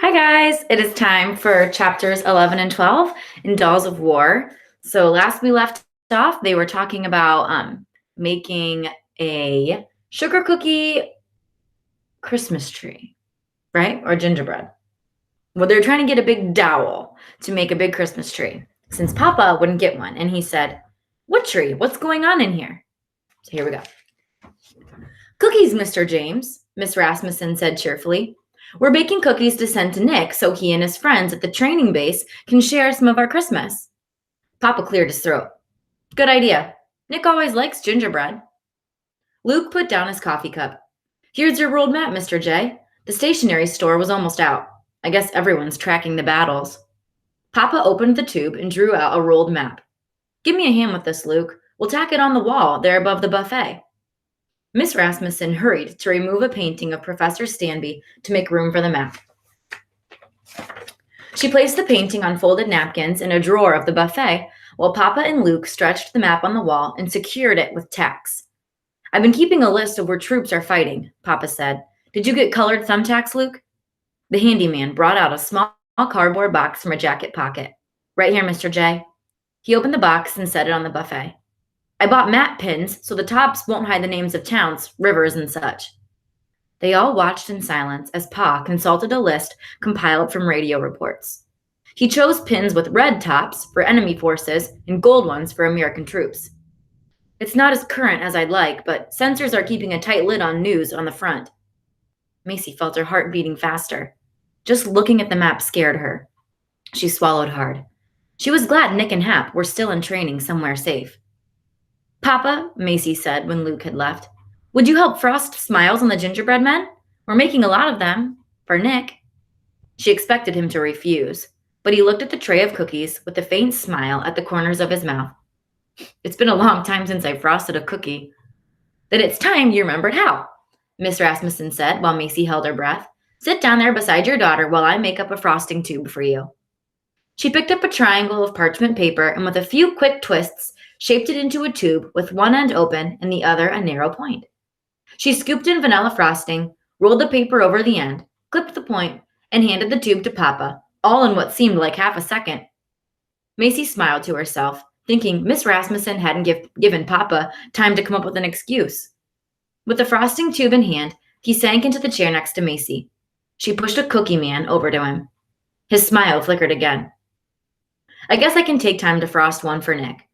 Hi guys, it is time for chapters 11 and 12 in Dolls of War. So last we left off, they were talking about making a sugar cookie Christmas tree, right? Or gingerbread. Well, they're trying to get a big dowel to make a big Christmas tree since Papa wouldn't get one. And he said, "What tree? What's going on in here?" So here we go. "Cookies, Mr. James," Miss Rasmussen said cheerfully. "We're baking cookies to send to Nick so he and his friends at the training base can share some of our Christmas." Papa cleared his throat. "Good idea. Nick always likes gingerbread." Luke put down his coffee cup. "Here's your rolled map, Mr. J. The stationery store was almost out. I guess everyone's tracking the battles." Papa opened the tube and drew out a rolled map. "Give me a hand with this, Luke. We'll tack it on the wall there above the buffet." Miss Rasmussen hurried to remove a painting of Professor Stanby to make room for the map. She placed the painting on folded napkins in a drawer of the buffet, while Papa and Luke stretched the map on the wall and secured it with tacks. "I've been keeping a list of where troops are fighting," Papa said. "Did you get colored thumbtacks, Luke?" The handyman brought out a small cardboard box from a jacket pocket. "Right here, Mr. J." He opened the box and set it on the buffet. "I bought map pins so the tops won't hide the names of towns, rivers, and such." They all watched in silence as Pa consulted a list compiled from radio reports. He chose pins with red tops for enemy forces and gold ones for American troops. "It's not as current as I'd like, but censors are keeping a tight lid on news on the front." Macy felt her heart beating faster. Just looking at the map scared her. She swallowed hard. She was glad Nick and Hap were still in training somewhere safe. "Papa," Macy said when Luke had left, "would you help frost smiles on the gingerbread men? We're making a lot of them. For Nick." She expected him to refuse, but he looked at the tray of cookies with a faint smile at the corners of his mouth. "It's been a long time since I frosted a cookie." "Then it's time you remembered how," Miss Rasmussen said while Macy held her breath. "Sit down there beside your daughter while I make up a frosting tube for you." She picked up a triangle of parchment paper and with a few quick twists, shaped it into a tube with one end open and the other a narrow point. She scooped in vanilla frosting, rolled the paper over the end, clipped the point, and handed the tube to Papa, all in what seemed like half a second. Macy smiled to herself, thinking Miss Rasmussen hadn't given Papa time to come up with an excuse. With the frosting tube in hand, he sank into the chair next to Macy. She pushed a cookie man over to him. His smile flickered again. "I guess I can take time to frost one for Nick."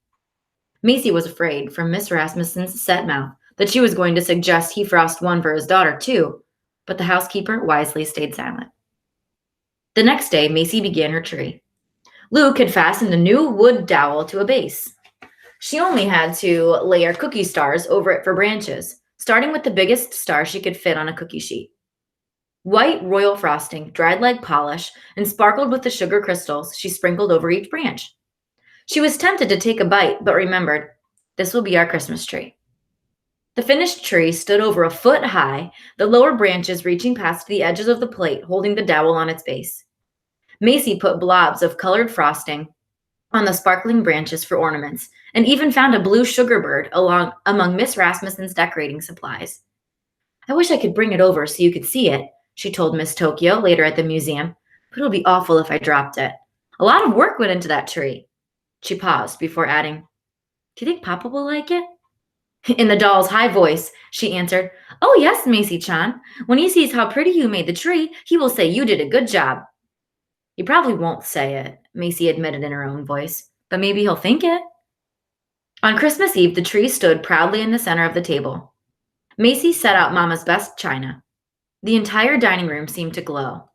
Macy was afraid, from Miss Rasmussen's set mouth, that she was going to suggest he frost one for his daughter, too, but the housekeeper wisely stayed silent. The next day, Macy began her tree. Luke had fastened a new wood dowel to a base. She only had to layer cookie stars over it for branches, starting with the biggest star she could fit on a cookie sheet. White royal frosting, dried like polish, and sparkled with the sugar crystals she sprinkled over each branch. She was tempted to take a bite, but remembered, this will be our Christmas tree. The finished tree stood over a foot high, the lower branches reaching past the edges of the plate, holding the dowel on its base. Macy put blobs of colored frosting on the sparkling branches for ornaments, and even found a blue sugar bird among Miss Rasmussen's decorating supplies. "I wish I could bring it over so you could see it," she told Miss Tokyo later at the museum, "but it would be awful if I dropped it. A lot of work went into that tree." She paused before adding, "Do you think Papa will like it?" In the doll's high voice, she answered, "Oh yes, Macy-chan. When he sees how pretty you made the tree, he will say you did a good job." "He probably won't say it," Macy admitted in her own voice, "but maybe he'll think it." On Christmas Eve, the tree stood proudly in the center of the table. Macy set out Mama's best china. The entire dining room seemed to glow.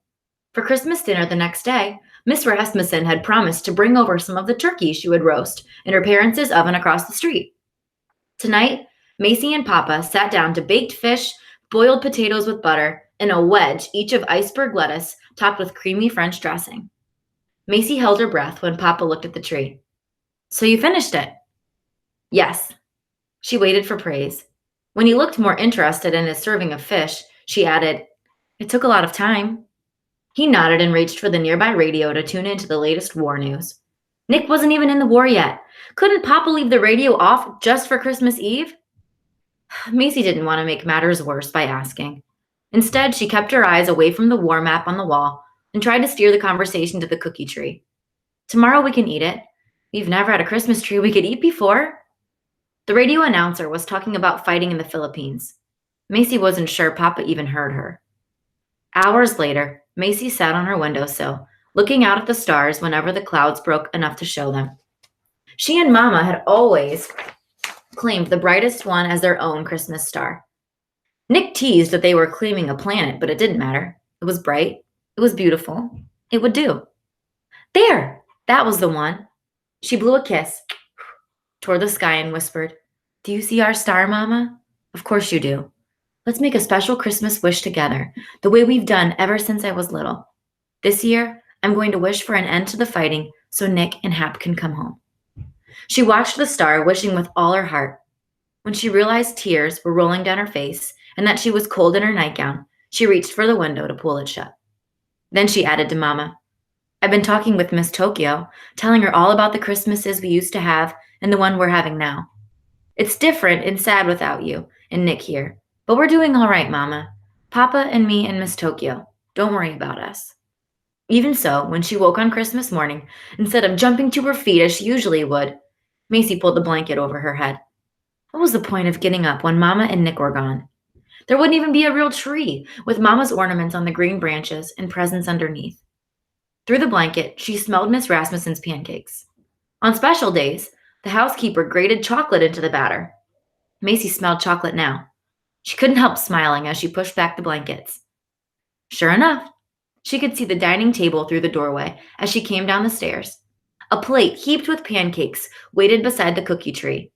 For Christmas dinner the next day, Miss Rasmussen had promised to bring over some of the turkey she would roast in her parents' oven across the street. Tonight, Macy and Papa sat down to baked fish, boiled potatoes with butter, and a wedge each of iceberg lettuce topped with creamy French dressing. Macy held her breath when Papa looked at the tree. "So you finished it?" "Yes." She waited for praise. When he looked more interested in his serving of fish, she added, "It took a lot of time." He nodded and reached for the nearby radio to tune into the latest war news. Nick wasn't even in the war yet. Couldn't Papa leave the radio off just for Christmas Eve? Macy didn't want to make matters worse by asking. Instead, she kept her eyes away from the war map on the wall, and tried to steer the conversation to the cookie tree. Tomorrow we can eat it. We've never had a Christmas tree we could eat before. The radio announcer was talking about fighting in the Philippines. Macy wasn't sure Papa even heard her. Hours later, Macy sat on her windowsill, looking out at the stars whenever the clouds broke enough to show them. She and Mama had always claimed the brightest one as their own Christmas star. Nick teased that they were claiming a planet, but it didn't matter. It was bright. It was beautiful. It would do. There! That was the one. She blew a kiss toward the sky and whispered, "Do you see our star, Mama? Of course you do. Let's make a special Christmas wish together, the way we've done ever since I was little. This year, I'm going to wish for an end to the fighting so Nick and Hap can come home." She watched the star, wishing with all her heart. When she realized tears were rolling down her face and that she was cold in her nightgown, she reached for the window to pull it shut. Then she added to Mama, "I've been talking with Miss Tokyo, telling her all about the Christmases we used to have and the one we're having now. It's different and sad without you and Nick here, but we're doing all right, Mama. Papa and me and Miss Tokyo. Don't worry about us." Even so, when she woke on Christmas morning, instead of jumping to her feet as she usually would, Macy pulled the blanket over her head. What was the point of getting up when Mama and Nick were gone? There wouldn't even be a real tree, with Mama's ornaments on the green branches and presents underneath. Through the blanket, she smelled Miss Rasmussen's pancakes. On special days, the housekeeper grated chocolate into the batter. Macy smelled chocolate now. She couldn't help smiling as she pushed back the blankets. Sure enough, she could see the dining table through the doorway as she came down the stairs. A plate heaped with pancakes waited beside the cookie tree.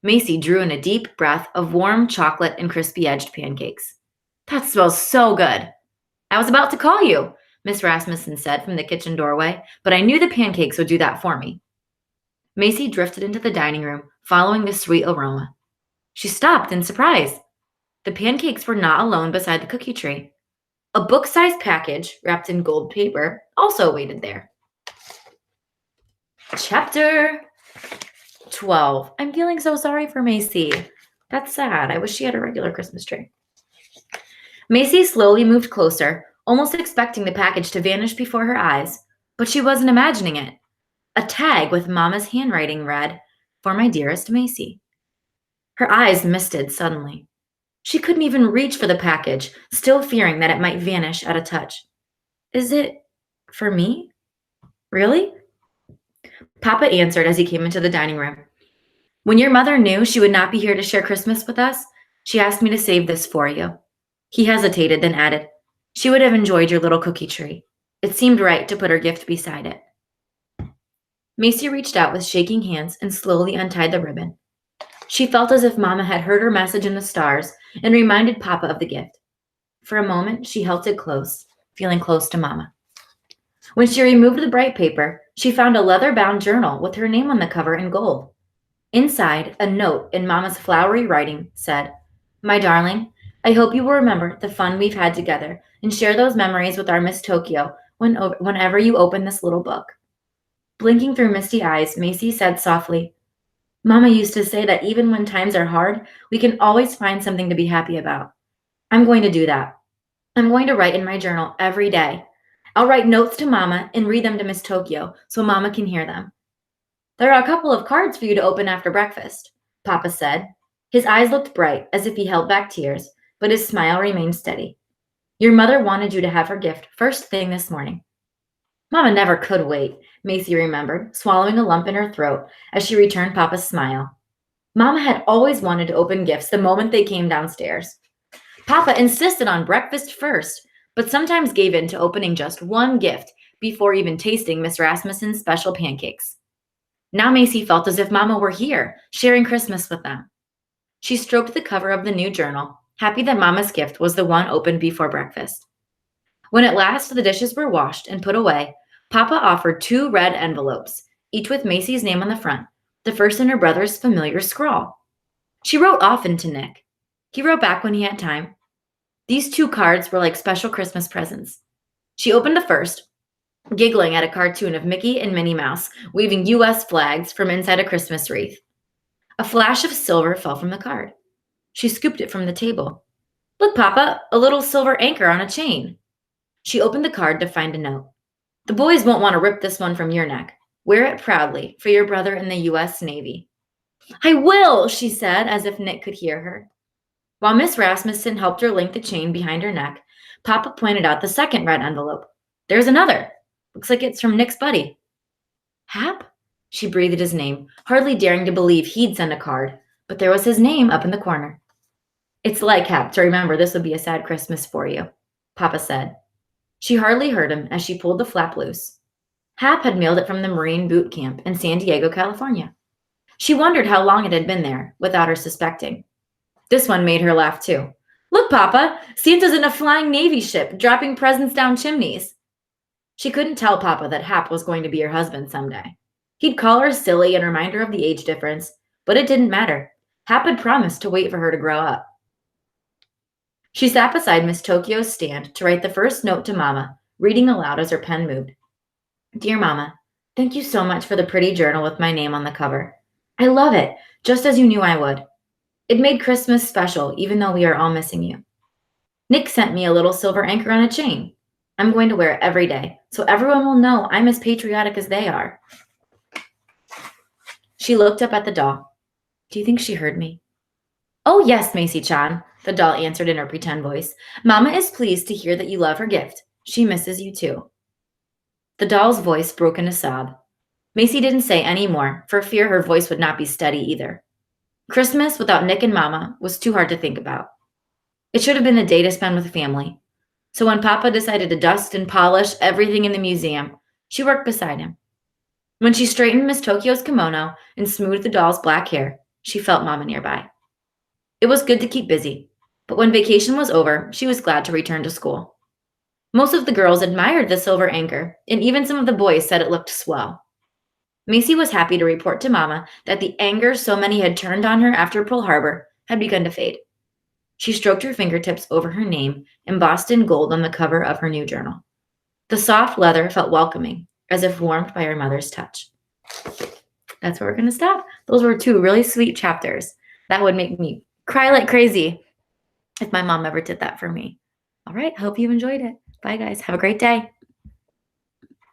Macy drew in a deep breath of warm chocolate and crispy-edged pancakes. "That smells so good." "I was about to call you," Miss Rasmussen said from the kitchen doorway, "but I knew the pancakes would do that for me." Macy drifted into the dining room, following the sweet aroma. She stopped in surprise. The pancakes were not alone beside the cookie tree. A book-sized package, wrapped in gold paper, also waited there. Chapter 12. I'm feeling so sorry for Macy. That's sad. I wish she had a regular Christmas tree. Macy slowly moved closer, almost expecting the package to vanish before her eyes, but she wasn't imagining it. A tag with Mama's handwriting read, "For my dearest Macy." Her eyes misted suddenly. She couldn't even reach for the package, still fearing that it might vanish at a touch. "Is it for me? Really?" Papa answered as he came into the dining room. "When your mother knew she would not be here to share Christmas with us, she asked me to save this for you." He hesitated, then added, "She would have enjoyed your little cookie tree. It seemed right to put her gift beside it." Macy reached out with shaking hands and slowly untied the ribbon. She felt as if Mama had heard her message in the stars and reminded Papa of the gift. For a moment, she held it close, feeling close to Mama. When she removed the bright paper, she found a leather-bound journal with her name on the cover in gold. Inside, a note in Mama's flowery writing said, "My darling, I hope you will remember the fun we've had together and share those memories with our Miss Tokyo whenever you open this little book." Blinking through misty eyes, Macy said softly, "Mama used to say that even when times are hard, we can always find something to be happy about. I'm going to do that. I'm going to write in my journal every day. I'll write notes to Mama and read them to Miss Tokyo so Mama can hear them." "There are a couple of cards for you to open after breakfast," Papa said. His eyes looked bright, as if he held back tears, but his smile remained steady. "Your mother wanted you to have her gift first thing this morning." Mama never could wait, Macy remembered, swallowing a lump in her throat as she returned Papa's smile. Mama had always wanted to open gifts the moment they came downstairs. Papa insisted on breakfast first, but sometimes gave in to opening just one gift before even tasting Miss Rasmussen's special pancakes. Now Macy felt as if Mama were here, sharing Christmas with them. She stroked the cover of the new journal, happy that Mama's gift was the one opened before breakfast. When at last the dishes were washed and put away, Papa offered 2 red envelopes, each with Macy's name on the front, the first in her brother's familiar scrawl. She wrote often to Nick. He wrote back when he had time. These 2 cards were like special Christmas presents. She opened the first, giggling at a cartoon of Mickey and Minnie Mouse waving U.S. flags from inside a Christmas wreath. A flash of silver fell from the card. She scooped it from the table. "Look, Papa, a little silver anchor on a chain." She opened the card to find a note. The boys won't want to rip this one from your neck. Wear it proudly for your brother in the U.S. Navy. I will, she said, as if Nick could hear her. While Miss Rasmussen helped her link the chain behind her neck, Papa pointed out the second red envelope. There's another. Looks like it's from Nick's buddy. Hap? She breathed his name, hardly daring to believe he'd send a card, but there was his name up in the corner. It's like Hap to remember this would be a sad Christmas for you, Papa said. She hardly heard him as she pulled the flap loose. Hap had mailed it from the Marine boot camp in San Diego, California. She wondered how long it had been there, without her suspecting. This one made her laugh too. Look, Papa, Santa's in a flying Navy ship, dropping presents down chimneys. She couldn't tell Papa that Hap was going to be her husband someday. He'd call her silly and remind her of the age difference, but it didn't matter. Hap had promised to wait for her to grow up. She sat beside Miss Tokyo's stand to write the first note to Mama, reading aloud as her pen moved. Dear Mama, thank you so much for the pretty journal with my name on the cover. I love it, just as you knew I would. It made Christmas special, even though we are all missing you. Nick sent me a little silver anchor on a chain. I'm going to wear it every day, so everyone will know I'm as patriotic as they are. She looked up at the doll. Do you think she heard me? Oh, yes, Macy-chan, the doll answered in her pretend voice. Mama is pleased to hear that you love her gift. She misses you too. The doll's voice broke in a sob. Macy didn't say any more, for fear her voice would not be steady either. Christmas without Nick and Mama was too hard to think about. It should have been a day to spend with family. So when Papa decided to dust and polish everything in the museum, she worked beside him. When she straightened Miss Tokyo's kimono and smoothed the doll's black hair, she felt Mama nearby. It was good to keep busy, but when vacation was over, she was glad to return to school. Most of the girls admired the silver anchor, and even some of the boys said it looked swell. Macy was happy to report to Mama that the anger so many had turned on her after Pearl Harbor had begun to fade. She stroked her fingertips over her name, embossed in gold on the cover of her new journal. The soft leather felt welcoming, as if warmed by her mother's touch. That's where we're going to stop. Those were two really sweet chapters. That would make me cry like crazy if my mom ever did that for me. All right, hope you enjoyed it. Bye, guys. Have a great day.